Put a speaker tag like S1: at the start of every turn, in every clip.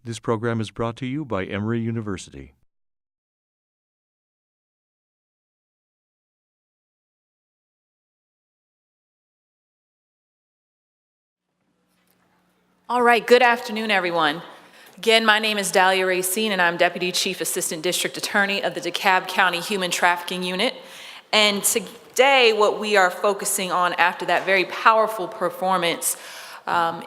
S1: This program is brought to you by Emory University.
S2: All right, good afternoon, everyone. Again, my name is Dahlia Racine, and I'm Deputy Chief Assistant District Attorney of the DeKalb County Human Trafficking Unit. And today, what we are focusing on after that very powerful performance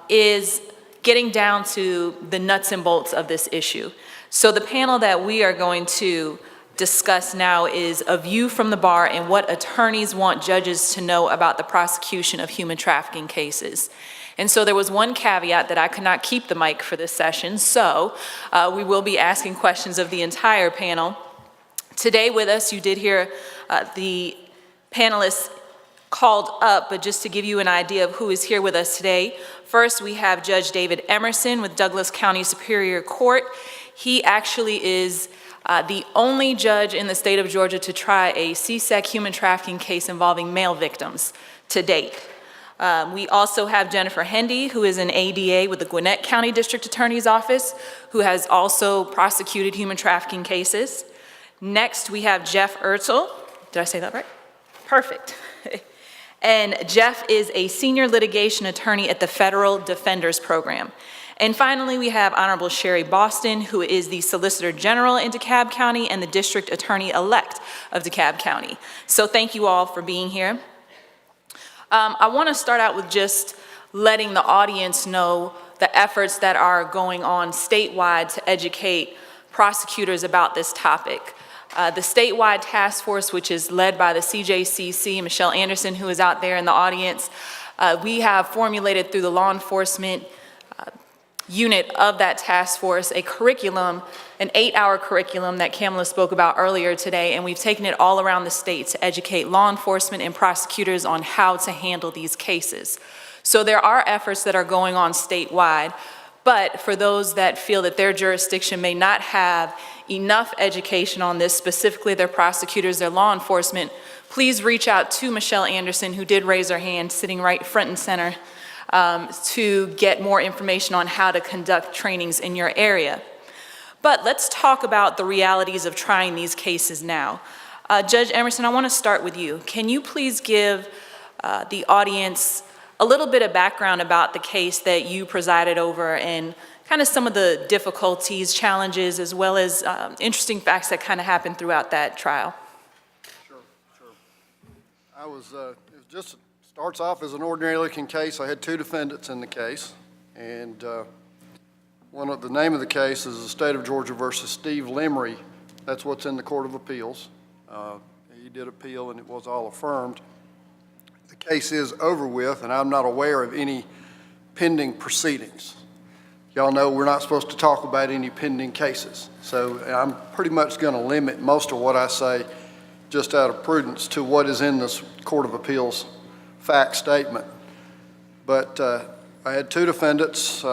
S2: is getting down to the nuts and bolts of this issue. So the panel that we are going to discuss now is a view from the bar and what attorneys want judges to know about the prosecution of human trafficking cases. And so there was one caveat that I could not keep the mic for this session, so we will be asking questions of the entire panel. Today with us, you did hear the panelists called up, but just to give you an idea of who is here with us today, first we have Judge David Emerson with Douglas County Superior Court. He actually is the only judge in the state of Georgia to try a CSEC human trafficking case involving male victims to date. We also have Jennifer Hendy, who is an ADA with the Gwinnett County District Attorney's Office, who has also prosecuted human trafficking cases. Next, we have Jeff Ertl. Did I say that right? Perfect. And Jeff is a senior litigation attorney at the Federal Defenders Program. And finally, we have Honorable Sherry Boston, who is the Solicitor General in DeKalb County and the District Attorney-elect of DeKalb County. So thank you all for being here. I want to start out with just letting the audience know the efforts that are going on statewide to educate prosecutors about this topic. The statewide task force, which is led by the CJCC, Michelle Anderson, who is out there in the audience, we have formulated through the law enforcement unit of that task force a curriculum, an 8-hour curriculum that Kamala spoke about earlier today, and we've taken it all around the state to educate law enforcement and prosecutors on how to handle these cases. So there are efforts that are going on statewide, but for those that feel that their jurisdiction may not have enough education on this, specifically their prosecutors, their law enforcement, please reach out to Michelle Anderson, who did raise her hand, sitting right front and center, to get more information on how to conduct trainings in your area. But let's talk about the realities of trying these cases now. Judge Emerson, I want to start with you. Can you please give the audience a little bit of background about the case that you presided over and kind of some of the difficulties, challenges, as well as interesting facts that kind of happened throughout that trial?
S3: Sure. It was just starts off as an ordinary looking case. I had 2 defendants in the case, and the name of the case is the State of Georgia versus Steve Lemery. That's what's in the Court of Appeals. He did appeal and it was all affirmed. The case is over with, and I'm not aware of any pending proceedings. Y'all know we're not supposed to talk about any pending cases, so I'm pretty much going to limit most of what I say just out of prudence to what is in this Court of Appeals fact statement. But I had 2 defendants.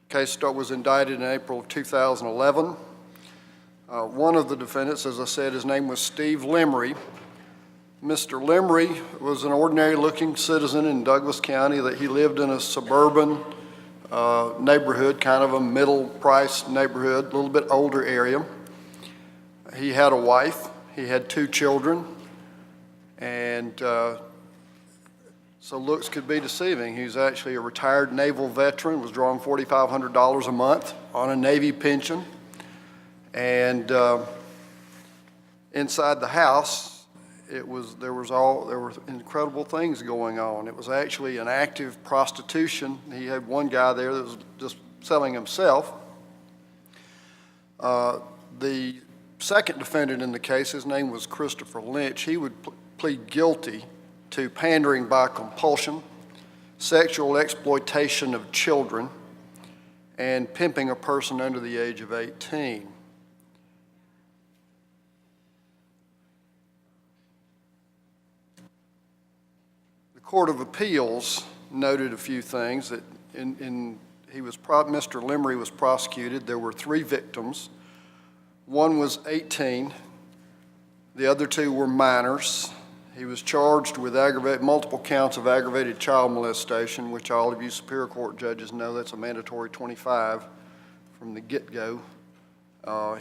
S3: Case was indicted in April of 2011. One of the defendants, as I said, his name was Steve Lemery. Mr. Lemery was an ordinary looking citizen in Douglas County. That he lived in a suburban neighborhood, kind of a middle price neighborhood, a little bit older area. He had a wife, he had 2 children, and so looks could be deceiving. He was actually a retired naval veteran, was drawing $4,500 a month on a Navy pension. And inside the house, there were incredible things going on. It was actually an active prostitution. He had one guy there that was just selling himself. The second defendant in the case, his name was Christopher Lynch. He would plead guilty to pandering by compulsion, sexual exploitation of children, and pimping a person under the age of 18. The Court of Appeals noted a few things. That Mr. Lemery was prosecuted. There were 3 victims. One was 18. The other 2 were minors. He was charged with multiple counts of aggravated child molestation, which all of you Superior Court judges know that's a mandatory 25 from the get-go.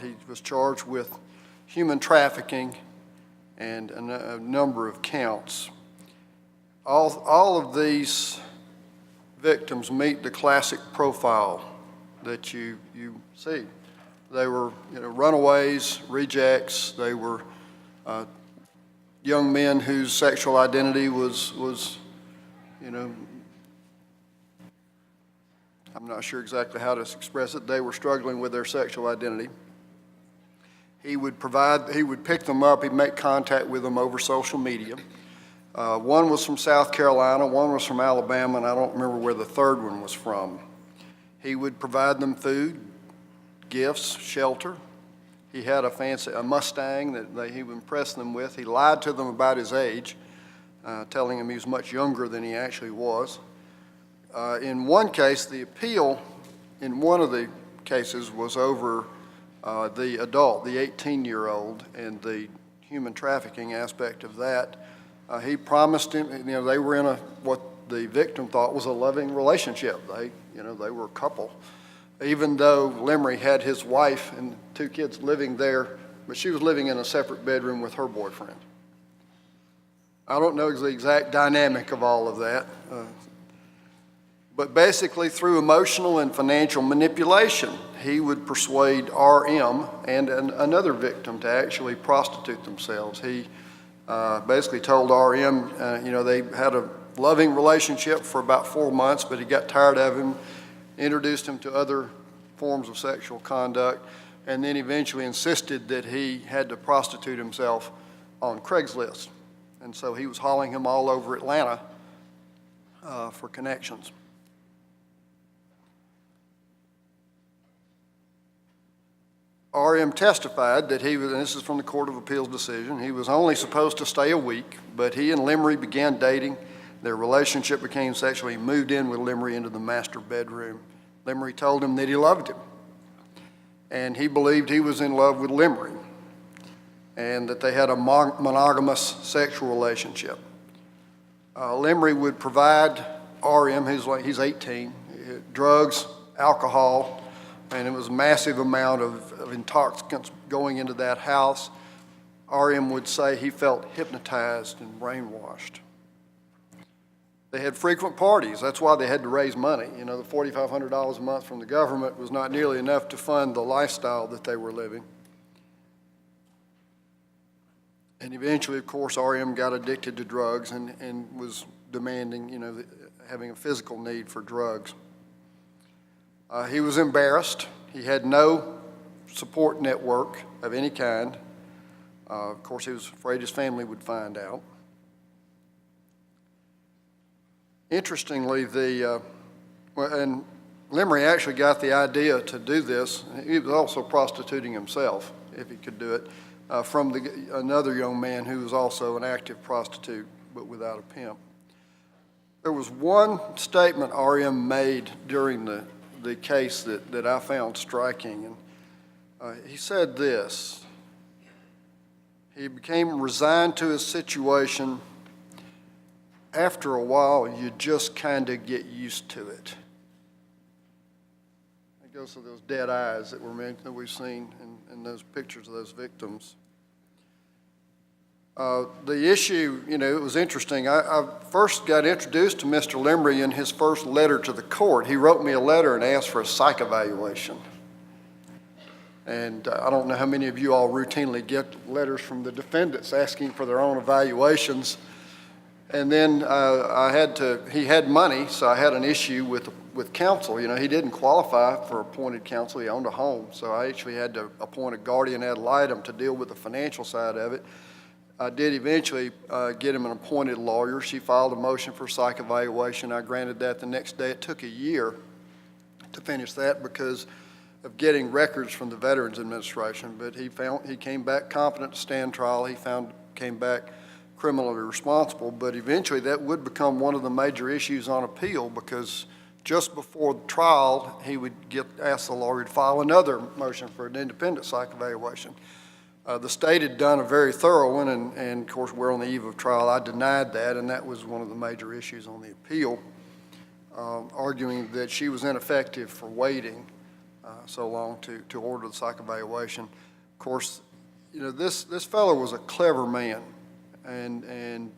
S3: He was charged with human trafficking and a number of counts. All of these victims meet the classic profile that you see. They were, runaways, rejects. They were young men whose sexual identity was, I'm not sure exactly how to express it. They were struggling with their sexual identity. He would pick them up, he'd make contact with them over social media. One was from South Carolina, one was from Alabama, and I don't remember where the third one was from. He would provide them food, gifts, shelter. He had a Mustang that he would impress them with. He lied to them about his age, telling them he was much younger than he actually was. In one case, the appeal in one of the cases was over the adult, the 18-year-old, and the human trafficking aspect of that. He promised him, they were in what the victim thought was a loving relationship. They were a couple. Even though Lemery had his wife and 2 kids living there, but she was living in a separate bedroom with her boyfriend. I don't know the exact dynamic of all of that, but basically through emotional and financial manipulation, he would persuade RM and another victim to actually prostitute themselves. He basically told RM, they had a loving relationship for about 4 months, but he got tired of him, introduced him to other forms of sexual conduct, and then eventually insisted that he had to prostitute himself on Craigslist. And so he was hauling him all over Atlanta for connections. RM testified that he was, and this is from the Court of Appeals decision, he was only supposed to stay a week, but he and Lemery began dating. Their relationship became sexual. He moved in with Lemery into the master bedroom. Lemery told him that he loved him, and he believed he was in love with Lemery, and that they had a monogamous sexual relationship. Lemery would provide RM, he's 18, drugs, alcohol, and it was a massive amount of intoxicants going into that house. RM would say he felt hypnotized and brainwashed. They had frequent parties. That's why they had to raise money. The $4,500 a month from the government was not nearly enough to fund the lifestyle that they were living. And eventually, of course, RM got addicted to drugs and was demanding, having a physical need for drugs. He was embarrassed. He had no support network of any kind. Of course, he was afraid his family would find out. Interestingly, and Lemery actually got the idea to do this. He was also prostituting himself, if he could do it, from another young man who was also an active prostitute, but without a pimp. There was one statement RM made during the case that I found striking, and he said this: he became resigned to his situation. After a while, you just kind of get used to it. It goes to those dead eyes that we've seen in those pictures of those victims. The issue, it was interesting. I first got introduced to Mr. Lemery in his first letter to the court. He wrote me a letter and asked for a psych evaluation. And I don't know how many of you all routinely get letters from the defendants asking for their own evaluations. And then he had money, so I had an issue with counsel. He didn't qualify for appointed counsel. He owned a home, so I actually had to appoint a guardian ad litem to deal with the financial side of it. I did eventually get him an appointed lawyer. She filed a motion for psych evaluation. I granted that the next day. It took a year to finish that because of getting records from the Veterans Administration, but he came back competent to stand trial. He came back criminally responsible, but eventually that would become one of the major issues on appeal, because just before the trial, he would get asked the lawyer to file another motion for an independent psych evaluation. The state had done a very thorough one, and of course, we're on the eve of trial. I denied that, and that was one of the major issues on the appeal, arguing that she was ineffective for waiting so long to order the psych evaluation. Of course, you know, this fellow was a clever man, and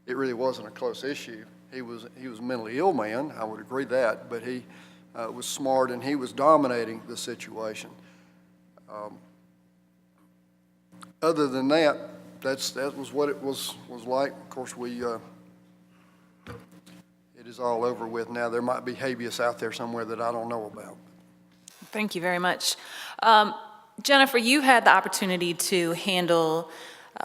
S3: it really wasn't a close issue. He was a mentally ill man, I would agree that, but he was smart, and he was dominating the situation. Other than that, that was what it was like. Of course, it is all over with now. There might be habeas out there somewhere that I don't know about.
S2: Thank you very much. Jennifer, you had the opportunity to handle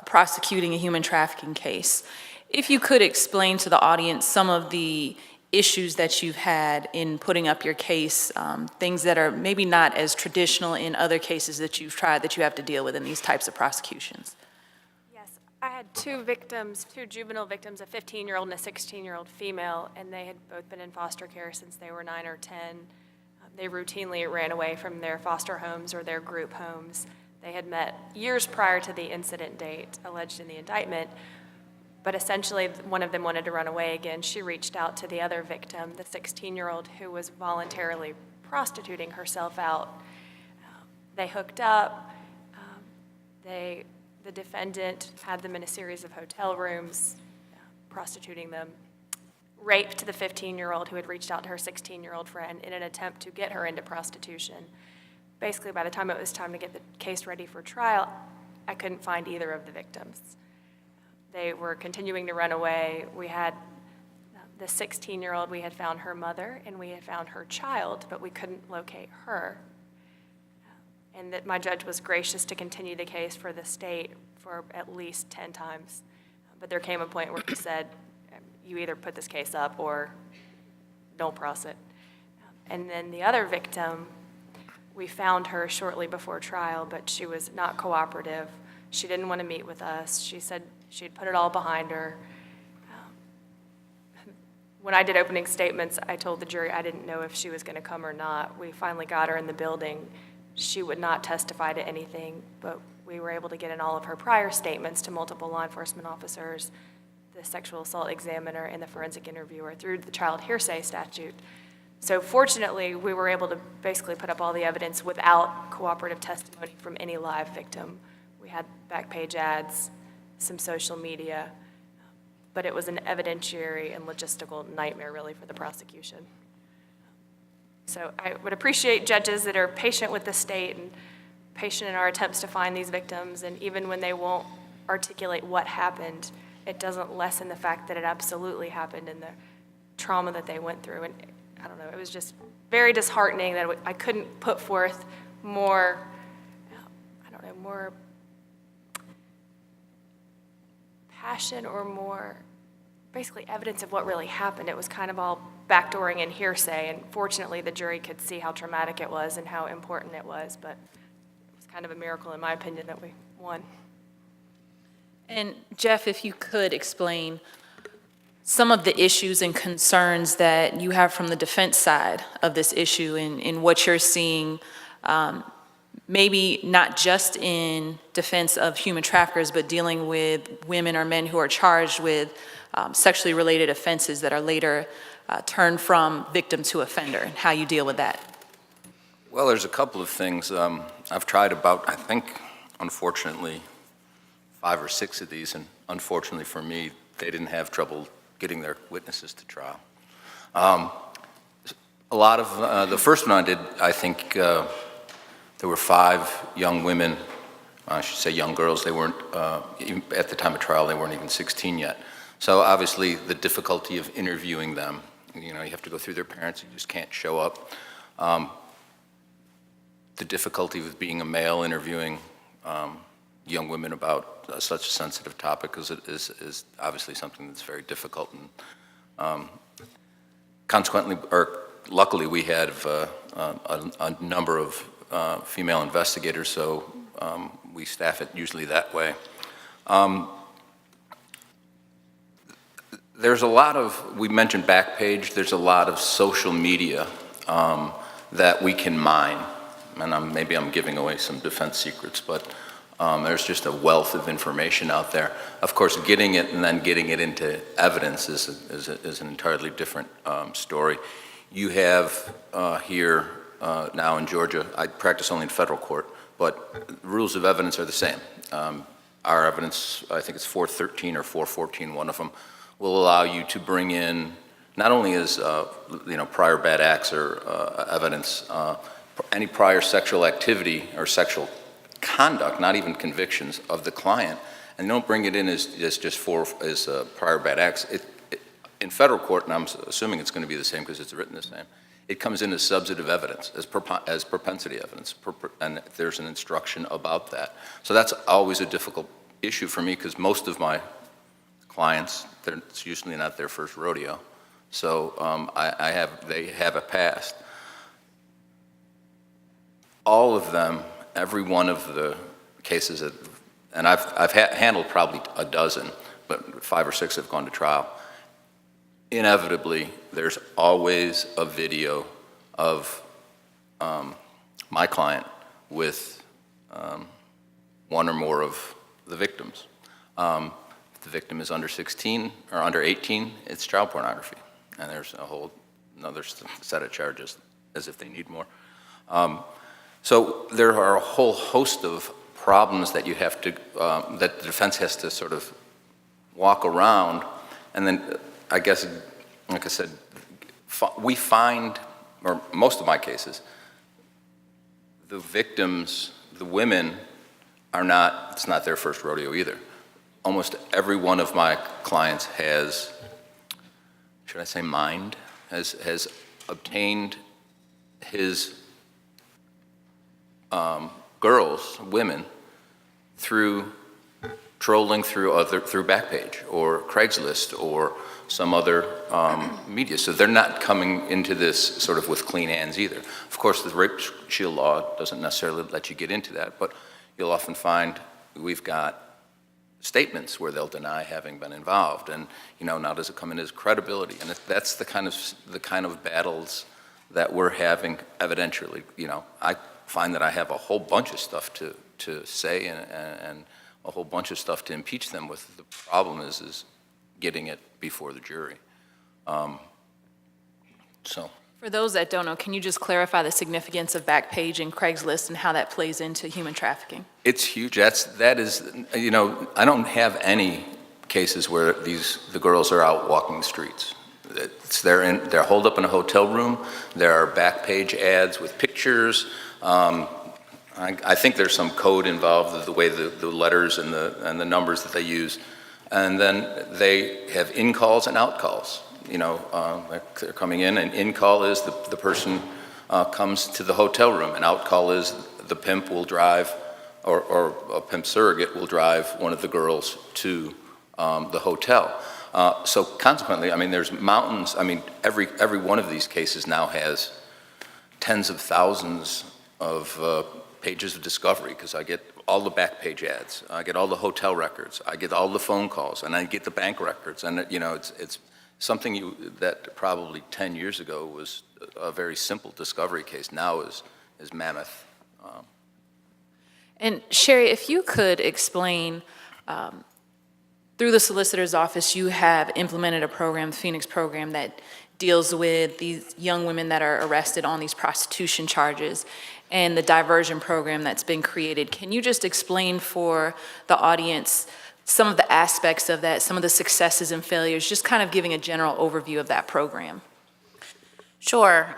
S2: prosecuting a human trafficking case. If you could explain to the audience some of the issues that you've had in putting up your case, things that are maybe not as traditional in other cases that you've tried that you have to deal with in these types of prosecutions.
S4: Yes, I had two victims, two juvenile victims, a 15-year-old and a 16-year-old female, and they had both been in foster care since they were 9 or 10. They routinely ran away from their foster homes or their group homes. They had met years prior to the incident date alleged in the indictment, but essentially one of them wanted to run away again. She reached out to the other victim, the 16-year-old, who was voluntarily prostituting herself out. They hooked up. The defendant had them in a series of hotel rooms, prostituting them, raped the 15-year-old who had reached out to her 16-year-old friend in an attempt to get her into prostitution. Basically, by the time it was time to get the case ready for trial, I couldn't find either of the victims. They were continuing to run away. We had the 16-year-old, we had found her mother, and we had found her child, but we couldn't locate her. And that my judge was gracious to continue the case for the state for at least 10 times. But there came a point where he said, you either put this case up or don't prosecute. And then the other victim, we found her shortly before trial, but she was not cooperative. She didn't want to meet with us. She said she'd put it all behind her. When I did opening statements, I told the jury I didn't know if she was going to come or not. We finally got her in the building. She would not testify to anything, but we were able to get in all of her prior statements to multiple law enforcement officers, the sexual assault examiner, and the forensic interviewer through the child hearsay statute. So fortunately, we were able to basically put up all the evidence without cooperative testimony from any live victim. We had back page ads, some social media, but it was an evidentiary and logistical nightmare really for the prosecution. So I would appreciate judges that are patient with the state and patient in our attempts to find these victims, and even when they won't articulate what happened, it doesn't lessen the fact that it absolutely happened and the trauma that they went through. And I don't know, it was just very disheartening that I couldn't put forth more, more passion or more basically evidence of what really happened. It was kind of all backdooring and hearsay, and fortunately the jury could see how traumatic it was and how important it was, but it was kind of a miracle in my opinion that we won.
S2: And Jeff, if you could explain some of the issues and concerns that you have from the defense side of this issue in what you're seeing, maybe not just in defense of human traffickers, but dealing with women or men who are charged with sexually related offenses that are later turned from victim to offender, and how you deal with that.
S5: Well, there's a couple of things. I've tried about, I think, unfortunately, 5 or 6 of these, and unfortunately for me, they didn't have trouble getting their witnesses to trial. A lot of, the first one I did, I think there were 5 young women, I should say young girls. They weren't, at the time of trial, they weren't even 16 yet. So obviously the difficulty of interviewing them, you know, you have to go through their parents, you just can't show up. The difficulty with being a male interviewing young women about such a sensitive topic is obviously something that's very difficult. And consequently, or luckily, we had a number of female investigators, so we staff it usually that way. There's a lot of, we mentioned Backpage, there's a lot of social media that we can mine. And maybe I'm giving away some defense secrets, but There's just a wealth of information out there. Of course, getting it and then getting it into evidence is an entirely different story. You have here now in Georgia, I practice only in federal court, but rules of evidence are the same. Our evidence, I think it's 413 or 414, one of them, will allow you to bring in not only as prior bad acts or evidence, any prior sexual activity or sexual conduct, not even convictions of the client, and don't bring it in as prior bad acts. In federal court, and I'm assuming it's going to be the same because it's written the same, it comes in as substantive evidence, as propensity evidence, and there's an instruction about that. So that's always a difficult issue for me because most of my clients, it's usually not their first rodeo. So they have a past. All of them, every one of the cases, and I've handled probably a dozen, but 5 or 6 have gone to trial. Inevitably, there's always a video of my client with one or more of the victims. If the victim is under 16 or under 18, it's child pornography. And there's a whole another set of charges as if they need more. So there are a whole host of problems that you have to, that the defense has to sort of walk around. And then I guess, like I said, we find, or most of my cases, the victims, the women, are not, it's not their first rodeo either. Almost every one of my clients has, should I say mind, has obtained his girls, women, through trolling through Backpage or Craigslist or some other media. So they're not coming into this sort of with clean hands either. Of course, the rape shield law doesn't necessarily let you get into that, but you'll often find we've got statements where they'll deny having been involved, and now does it come in as credibility? And that's the kind of battles that we're having evidentially. I find that I have a whole bunch of stuff to say and a whole bunch of stuff to impeach them with. The problem is getting it before the jury.
S2: For those that don't know, can you just clarify the significance of Backpage and Craigslist and how that plays into human trafficking?
S5: It's huge. That is, I don't have any cases where the girls are out walking the streets. They're holed up in a hotel room. There are Backpage ads with pictures. I think there's some code involved with the way the letters and the numbers that they use. And then they have in-calls and out-calls. They're coming in, and in-call is the person comes to the hotel room, and out-call is the pimp will drive, or a pimp surrogate will drive one of the girls to the hotel. So consequently, there's mountains. Every one of these cases now has tens of thousands of pages of discovery, because I get all the Backpage ads, I get all the hotel records, I get all the phone calls, and I get the bank records, and it's something that probably 10 years ago was a very simple discovery case now is mammoth.
S2: And Sherry, if you could explain, through the solicitor's office, you have implemented a program, the Phoenix program, that deals with these young women that are arrested on these prostitution charges, and the Diversion program that's been created. Can you just explain for the audience some of the aspects of that, some of the successes and failures, just kind of giving a general overview of that program?
S6: Sure.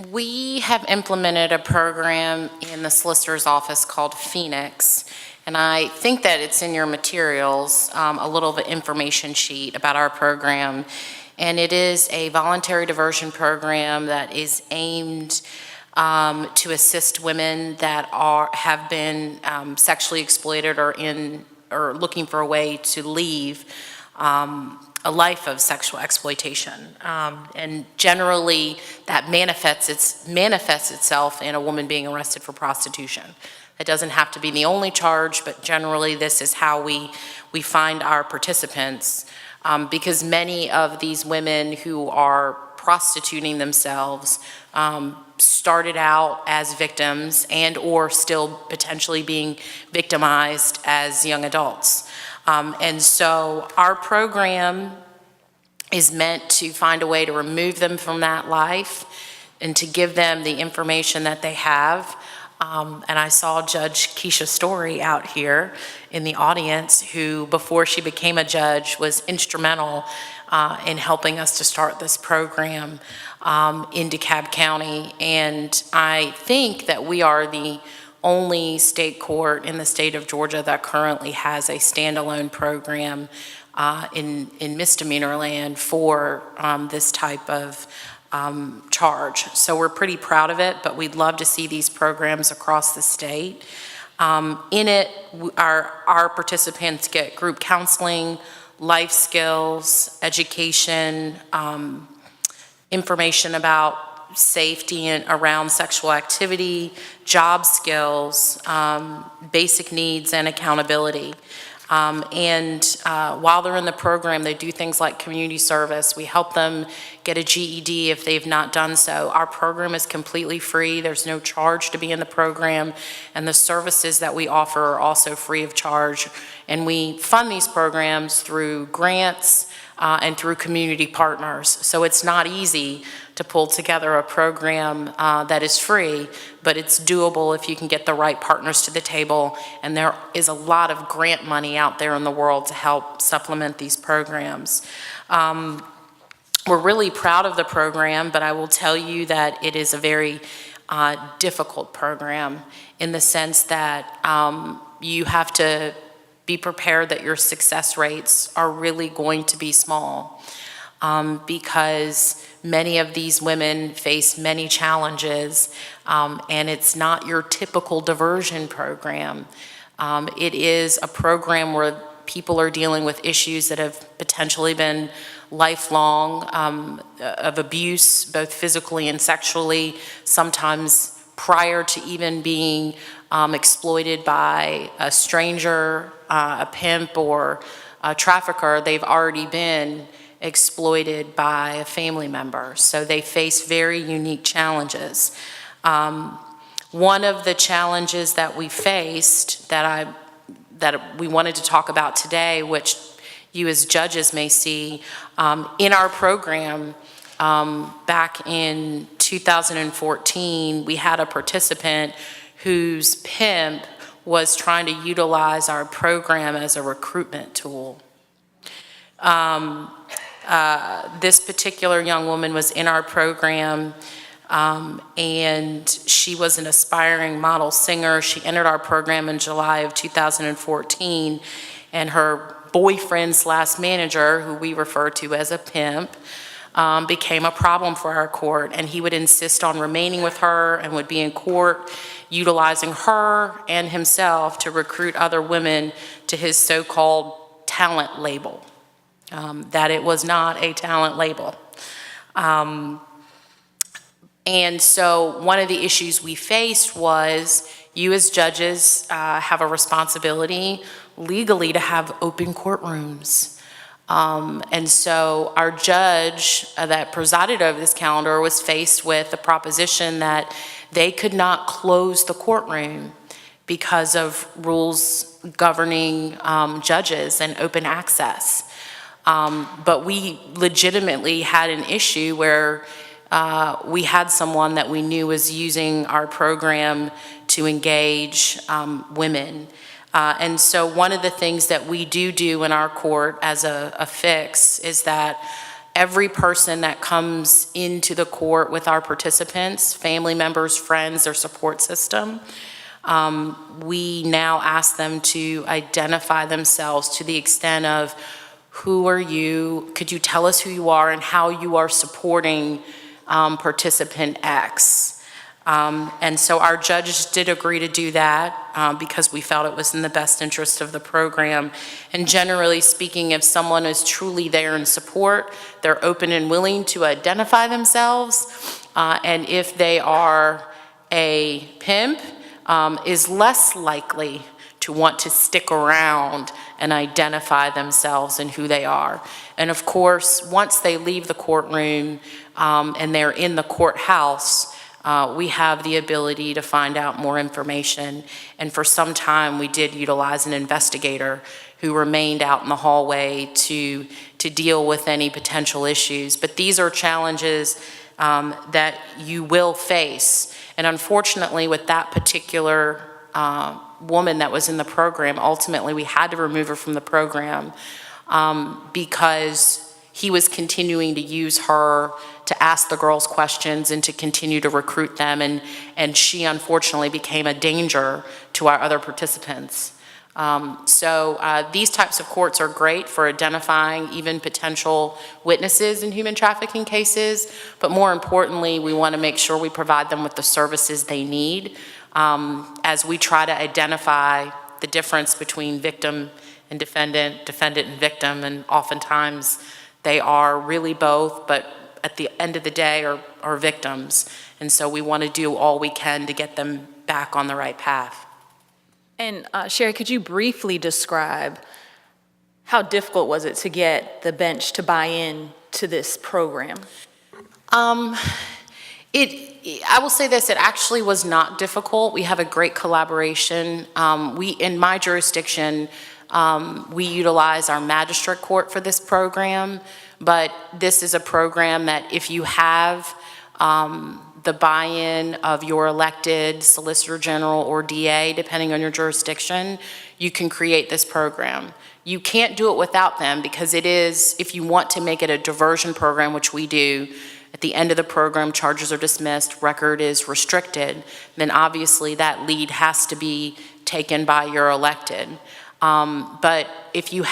S6: We have implemented a program in the solicitor's office called Phoenix, and I think that it's in your materials, a little of an information sheet about our program. And it is a voluntary diversion program that is aimed to assist women that have been sexually exploited or looking for a way to leave a life of sexual exploitation. And generally, that manifests itself in a woman being arrested for prostitution. It doesn't have to be the only charge, but generally this is how we find our participants, because many of these women who are prostituting themselves started out as victims and or still potentially being victimized as young adults. And so our program is meant to find a way to remove them from that life and to give them the information that they have. And I saw Judge Keisha Story out here in the audience, who before she became a judge was instrumental in helping us to start this program in DeKalb County. And I think that we are the only state court in the state of Georgia that currently has a standalone program in misdemeanor land for this type of charge. So we're pretty proud of it, but we'd love to see these programs across the state. In it, our participants get group counseling, life skills, education, information about safety and around sexual activity, job skills, basic needs, and accountability. While they're in the program, they do things like community service. We help them get a GED if they've not done so. Our program is completely free. There's no charge to be in the program, and the services that we offer are also free of charge. And we fund these programs through grants and through community partners. So it's not easy to pull together a program that is free, but it's doable if you can get the right partners to the table. And there is a lot of grant money out there in the world to help supplement these programs. We're really proud of the program, but I will tell you that it is a very difficult program in the sense that you have to be prepared that your success rates are really going to be small because many of these women face many challenges, and it's not your typical diversion program. It is a program where people are dealing with issues that have potentially been lifelong, of abuse, both physically and sexually, sometimes prior to even being exploited by a stranger, a pimp, or a trafficker. They've already been exploited by a family member. So they face very unique challenges. One of the challenges that we faced that we wanted to talk about today, which you as judges may see, in our program back in 2014, we had a participant whose pimp was trying to utilize our program as a recruitment tool. This particular young woman was in our program, and she was an aspiring model singer. She entered our program in July of 2014, and her boyfriend/manager, who we refer to as a pimp, became a problem for our court, and he would insist on remaining with her and would be in court utilizing her and himself to recruit other women to his so-called talent label. That it was not a talent label. And so one of the issues we faced was you as judges have a responsibility legally to have open courtrooms. And so our judge that presided over this calendar was faced with the proposition that they could not close the courtroom because of rules governing judges and open access. But we legitimately had an issue where we had someone that we knew was using our program to engage women. And so one of the things that we do in our court as a fix is that every person that comes into the court with our participants, family members, friends, their support system, we now ask them to identify themselves to the extent of, who are you? Could you tell us who you are and how you are supporting participant X? And so our judges did agree to do that because we felt it was in the best interest of the program. And generally speaking, if someone is truly there in support, they're open and willing to identify themselves. And if they are a pimp, is less likely want to stick around and identify themselves and who they are. And of course, once they leave the courtroom and they're in the courthouse, we have the ability to find out more information. And for some time, we did utilize an investigator who remained out in the hallway to deal with any potential issues. But these are challenges that you will face. And unfortunately, with that particular woman that was in the program, ultimately we had to remove her from the program because he was continuing to use her to ask the girls questions and to continue to recruit them, and she unfortunately became a danger to our other participants. So these types of courts are great for identifying even potential witnesses in human trafficking cases, but more importantly, we want to make sure we provide them with the services they need as we try to identify the difference between victim and defendant, defendant and victim, and oftentimes they are really both, but at the end of the day are victims. And so we want to do all we can to get them back on the right path.
S2: And Sherry, could you briefly describe how difficult was it to get the bench to buy in to this program?
S6: I will say this, it actually was not difficult. We have a great collaboration. In my jurisdiction, we utilize our magistrate court for this program, but this is a program that if you have the buy-in of your elected Solicitor General or DA, depending on your jurisdiction, you can create this program. You can't do it without them because it is, if you want to make it a diversion program, which we do, at the end of the program, charges are dismissed, record is restricted, then obviously that lead has to be taken by your elected. But if you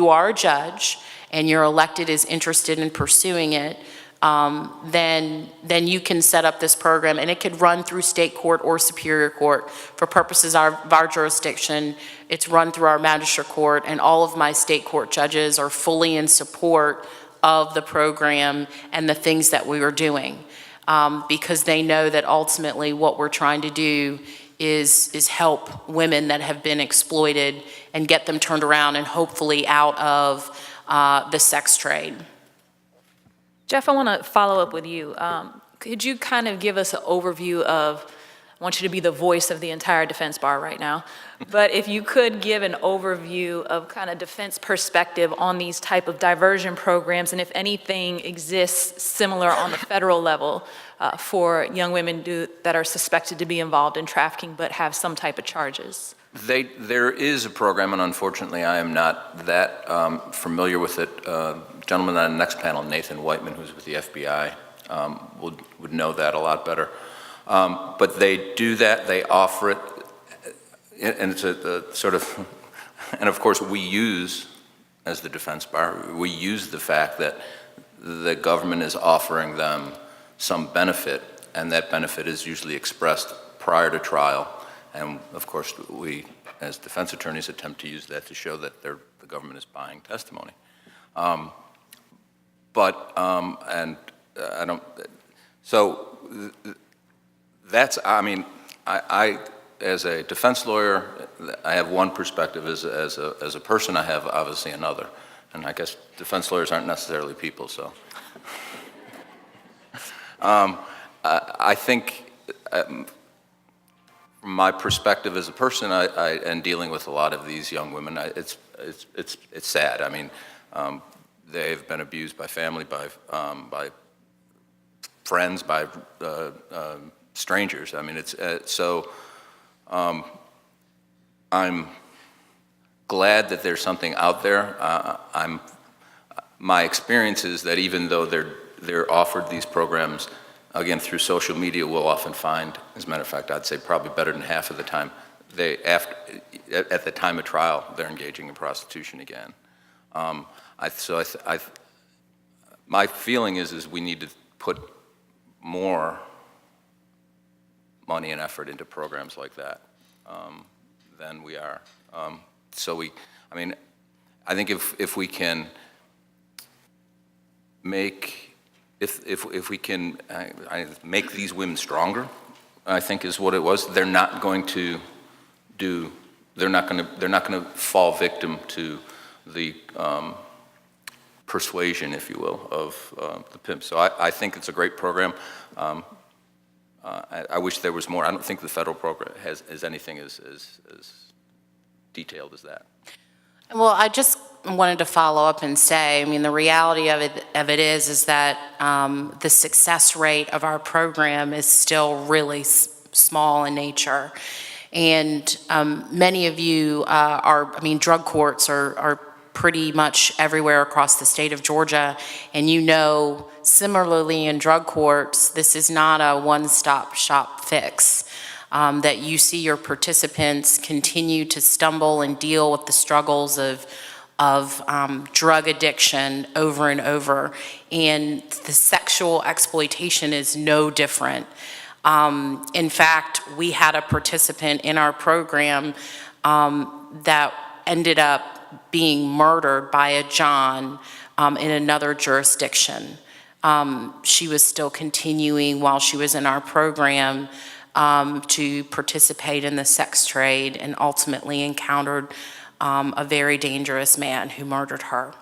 S6: are a judge and your elected is interested in pursuing it, then you can set up this program, and it could run through state court or superior court. For purposes of our jurisdiction, it's run through our magistrate court, and all of my state court judges are fully in support of the program and the things that we are doing, because they know that ultimately what we're trying to do is help women that have been exploited and get them turned around and hopefully out of the sex trade.
S2: Jeff, I want to follow up with you. Could you kind of give us an overview of, I want you to be the voice of the entire defense bar right now, but if you could give an overview of kind of defense perspective on these type of diversion programs, and if anything exists similar on the federal level for young women that are suspected to be involved in trafficking but have some type of charges.
S5: There is a program, and unfortunately I am not that familiar with it. Gentleman on the next panel, Nathan Whiteman, who's with the FBI, would know that a lot better. But they do that, they offer it, and it's a sort of, and of course we use, as the defense bar, we use the fact that the government is offering them some benefit, and that benefit is usually expressed prior to trial. And of course, we, as defense attorneys, attempt to use that to show that the government is buying testimony. So that's, I mean, I as a defense lawyer, I have one perspective. As a person, I have obviously another. And I guess defense lawyers aren't necessarily people, so. I think, from my perspective as a person, and dealing with a lot of these young women, it's sad. I mean, they've been abused by family, by friends, by strangers. I mean, I'm glad that there's something out there. My experience is that even though they're offered these programs, again, through social media, we'll often find, as a matter of fact, I'd say probably better than half of the time, at the time of trial, they're engaging in prostitution again. My feeling is we need to put more money and effort into programs like that than we are. I mean, I think if we can make, if we can make these women stronger, I think is what it was. They're not going to do they're not going to fall victim to the persuasion, if you will, of the pimp. So I think it's a great program. I wish there was more. I don't think the federal program has anything as detailed as that.
S6: Well, I just wanted to follow up and say, I mean, the reality of it is that the success rate of our program is still really small in nature. And many of you drug courts are pretty much everywhere across the state of Georgia. And you know, similarly in drug courts, this is not a one-stop shop fix. That you see your participants continue to stumble and deal with the struggles of drug addiction over and over. And the sexual exploitation is no different. In fact, we had a participant in our program that ended up being murdered by a John in another jurisdiction. She was still continuing while she was in our program to participate in the sex trade and ultimately encountered a very dangerous man who murdered her.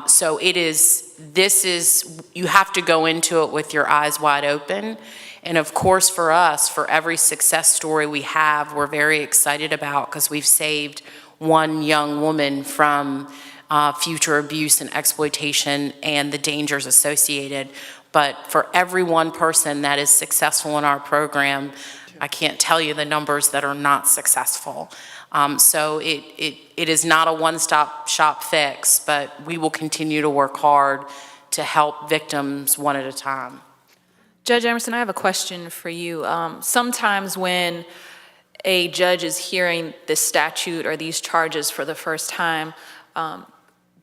S6: So you have to go into it with your eyes wide open. And of course, for us, for every success story we have, we're very excited about because we've saved one young woman from future abuse and exploitation and the dangers associated. But for every one person that is successful in our program, I can't tell you the numbers that are not successful. So it is not a one-stop shop fix, but we will continue to work hard to help victims one at a time.
S2: Judge Emerson, I have a question for you. Sometimes when a judge is hearing this statute or these charges for the first time,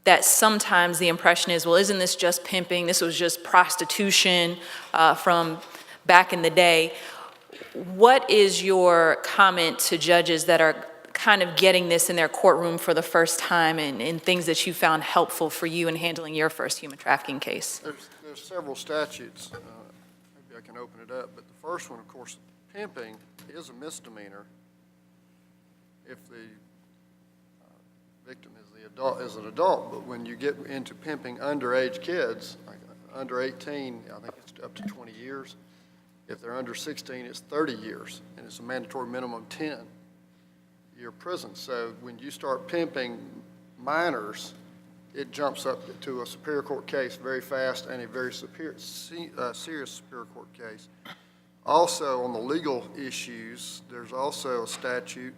S2: that sometimes the impression is, well, isn't this just pimping? This was just prostitution from back in the day. What is your comment to judges that are kind of getting this in their courtroom for the first time and things that you found helpful for you in handling your first human trafficking case?
S3: There's several statutes. Maybe I can open it up. But the first one, of course, pimping is a misdemeanor if the victim is an adult, but when you get into pimping underage kids, like under 18, I think it's up to 20 years. If they're under 16, it's 30 years, and it's a mandatory minimum 10-year prison. So when you start pimping minors, it jumps up to a Superior Court case very fast and a very serious Superior Court case. Also, on the legal issues, there's also a statute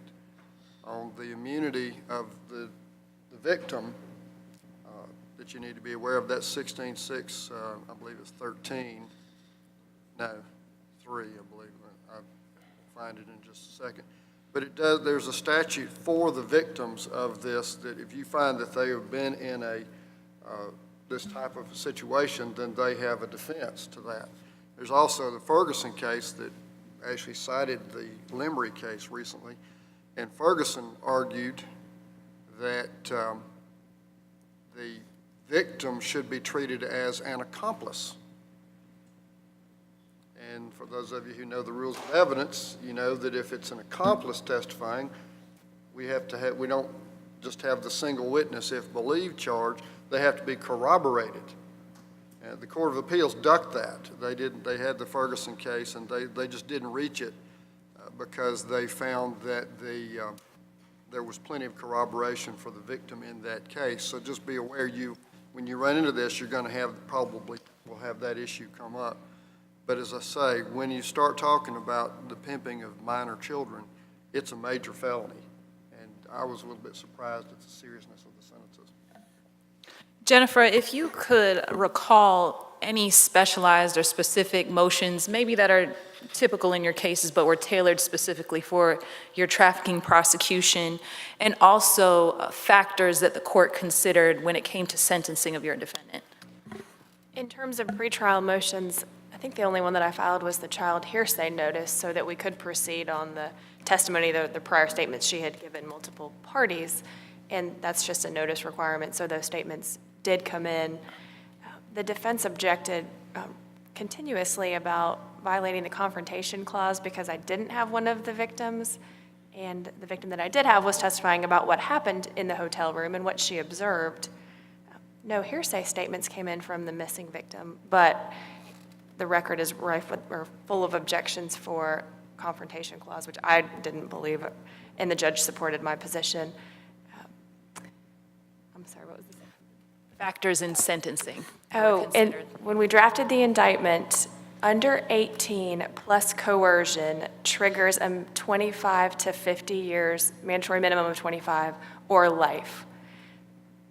S3: on the immunity of the victim that you need to be aware of. That's 16.6, I believe it's 13. No, 3, I believe. I'll find it in just a second. But it does. There's a statute for the victims of this that if you find that they have been in this type of a situation, then they have a defense to that. There's also the Ferguson case that actually cited the Lemery case recently, and Ferguson argued that the victim should be treated as an accomplice. And for those of you who know the rules of evidence, you know that if it's an accomplice testifying, we don't just have the single witness, if believed, charge. They have to be corroborated. And the Court of Appeals ducked that. They had the Ferguson case, and they just didn't reach it because they found that there was plenty of corroboration for the victim in that case. So just be aware, when you run into this, you're going to probably will have that issue come up. But as I say, when you start talking about the pimping of minor children, it's a major felony. And I was a little bit surprised at the seriousness of the sentences.
S2: Jennifer, if you could recall any specialized or specific motions, maybe that are typical in your cases, but were tailored specifically for your trafficking prosecution, and also factors that the court considered when it came to sentencing of your defendant.
S4: In terms of pretrial motions, I think the only one that I filed was the child hearsay notice so that we could proceed on the testimony, the prior statements she had given multiple parties, and that's just a notice requirement, so those statements did come in. The defense objected continuously about violating the confrontation clause because I didn't have one of the victims, And the victim that I did have was testifying about what happened in the hotel room and what she observed. No hearsay statements came in from the missing victim, but the record is rife with, or full of objections for confrontation clause, which I didn't believe, and the judge supported my position. I'm sorry, what was this?
S2: Factors in sentencing. that were
S4: Oh, and
S2: considered.
S4: when we drafted the indictment, under 18 plus coercion triggers a 25 to 50 years, mandatory minimum of 25, or life.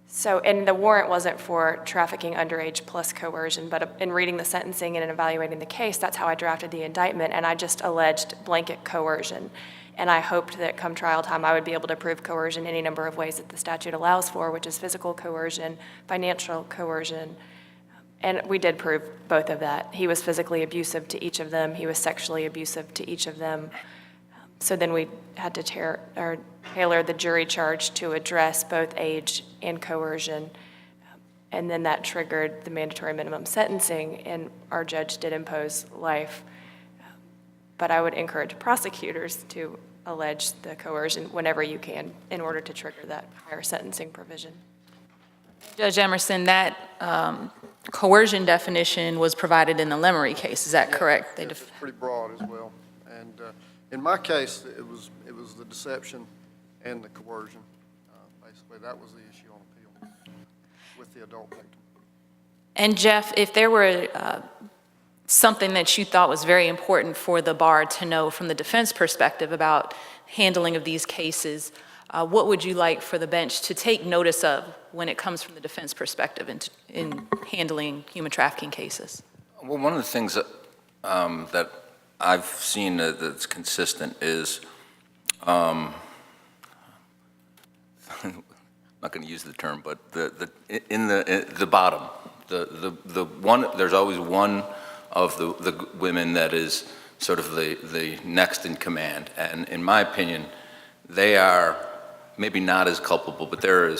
S4: So, and the warrant wasn't for trafficking underage plus coercion, but in reading the sentencing and in evaluating the case, that's how I drafted the indictment, and I just alleged blanket coercion. And I hoped that come trial time, I would be able to prove coercion any number of ways that the statute allows for, which is physical coercion, financial coercion, and we did prove both of that. He was physically abusive to each of them. He was sexually abusive to each of them. So then we had to tailor the jury charge to address both age and coercion. And then that triggered the mandatory minimum sentencing, and our judge did impose life. But I would encourage prosecutors to allege the coercion whenever you can in order to trigger that higher sentencing provision.
S2: Judge Emerson, that coercion definition was provided in the Lemery case, is that correct?
S3: Yes, it's pretty broad as well. And in my case, it was the deception and the coercion. Basically, that was the issue on appeal with the adult victim.
S2: And Jeff, if there were something that you thought was very important for the bar to know from the defense perspective about handling of these cases, what would you like for the bench to take notice of when it comes from the defense perspective in handling human trafficking cases?
S5: Well, one of the things that, that I've seen that's consistent is, I'm not going to use the term, but in the bottom, the one, there's always one of the women that is sort of the next in command, and in my opinion, they are maybe not as culpable, but they're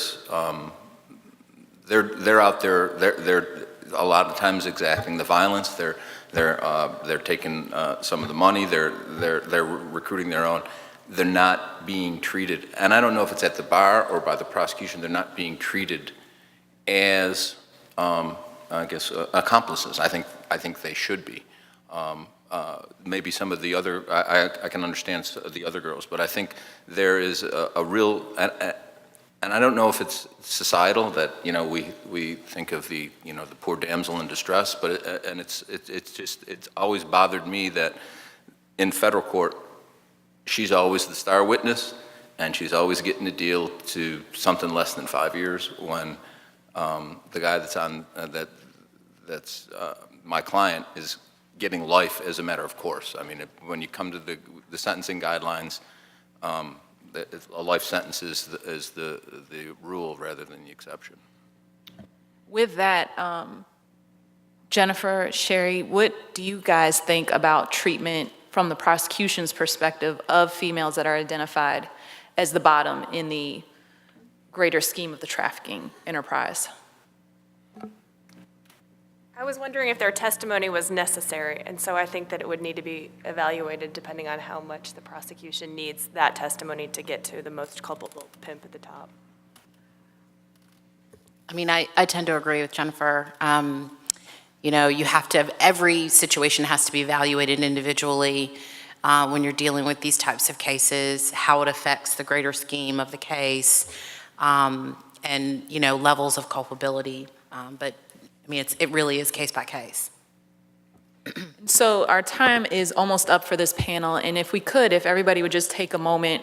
S5: out there. They're a lot of times exacting the violence. They're taking some of the money. They're recruiting their own. They're not being treated, and I don't know if it's at the bar or by the prosecution. They're not being treated as I guess accomplices. I think they should be. Maybe some of the other, I can understand the other girls, but I think there is a real, and I don't know if it's societal that, you know, we think of the, you know, the poor damsel in distress, but it's always bothered me that in federal court, she's always the star witness, and she's always getting a deal to something less than 5 years when the guy that's on, that's my client is getting life as a matter of course. I mean, when you come to the sentencing guidelines, a life sentence is the rule rather than the exception.
S2: With that, Jennifer, Sherry, what do you guys think about treatment from the prosecution's perspective of females that are identified as the bottom in the greater scheme of the trafficking enterprise?
S4: I was wondering if their testimony was necessary, and so I think that it would need to be evaluated depending on how much the prosecution needs that testimony to get to the most culpable pimp at the top.
S6: I mean, I tend to agree with Jennifer. You know, you have to have, every situation has to be evaluated individually when you're dealing with these types of cases, how it affects the greater scheme of the case, and, you know, levels of culpability. But I mean, it really is case by case.
S2: So our time is almost up for this panel, and if everybody would just take a moment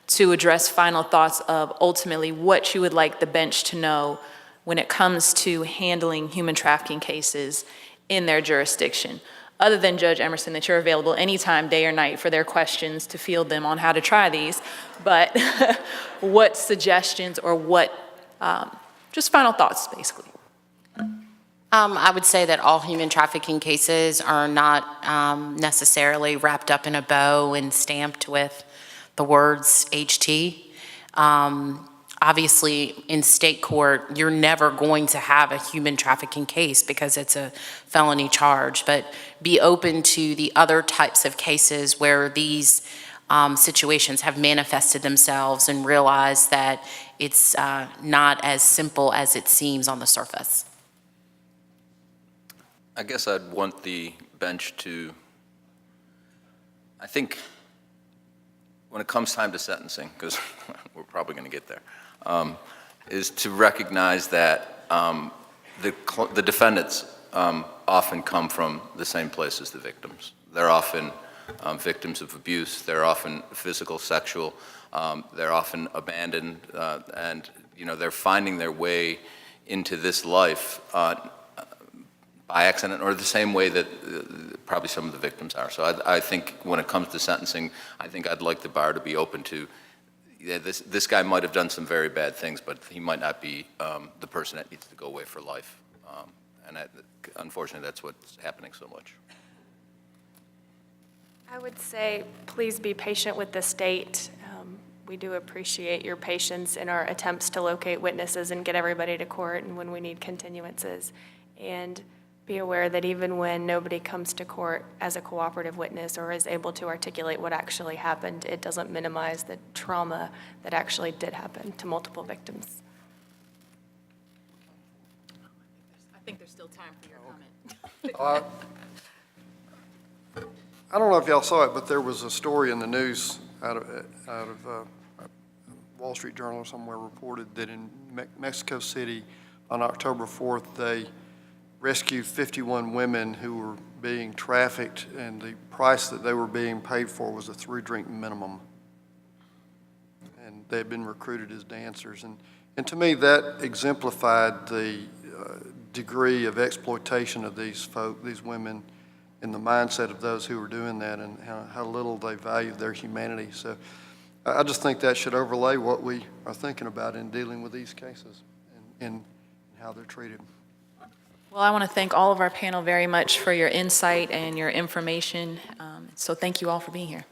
S2: to address final thoughts of ultimately what you would like the bench to know when it comes to handling human trafficking cases in their jurisdiction. Other than Judge Emerson, that you're available anytime, day or night, for their questions to field them on how to try these, but what suggestions or what, just final thoughts, basically.
S6: I would say that all human trafficking cases are not necessarily wrapped up in a bow and stamped with the words HT. Obviously, in state court, you're never going to have a human trafficking case because it's a felony charge, but be open to the other types of cases where these situations have manifested themselves and realized that it's not as simple as it seems on the surface.
S5: I guess I'd want the bench to, I think, when it comes time to sentencing, because we're probably going to get there, is to recognize that the defendants often come from the same place as the victims. They're often victims of abuse. They're often physical, sexual. They're often abandoned, and they're finding their way into this life by accident, or the same way that probably some of the victims are. So I think when it comes to sentencing, I think I'd like the bar to be open to, yeah, this guy might have done some very bad things, but he might not be the person that needs to go away for life. Unfortunately, that's what's happening so much.
S4: I would say, please be patient with the state. We do appreciate your patience in our attempts to locate witnesses and get everybody to court and when we need continuances. And be aware that even when nobody comes to court as a cooperative witness or is able to articulate what actually happened, it doesn't minimize the trauma that actually did happen to multiple victims.
S2: I think there's still time for your comment.
S3: I don't know if y'all saw it, but there was a story in the news out of Wall Street Journal or somewhere reported that in Mexico City on October 4th, they rescued 51 women who were being trafficked, and the price that they were being paid for was a 3-drink minimum. And they had been recruited as dancers. And to me, that exemplified the degree of exploitation of these folk, these women, in the mindset of those who were doing that, and how little they valued their humanity. So I just think that should overlay what we are thinking about in dealing with these cases and how they're treated.
S2: Well, I want to thank all of our panel very much for your insight and your information. So thank you all for being here.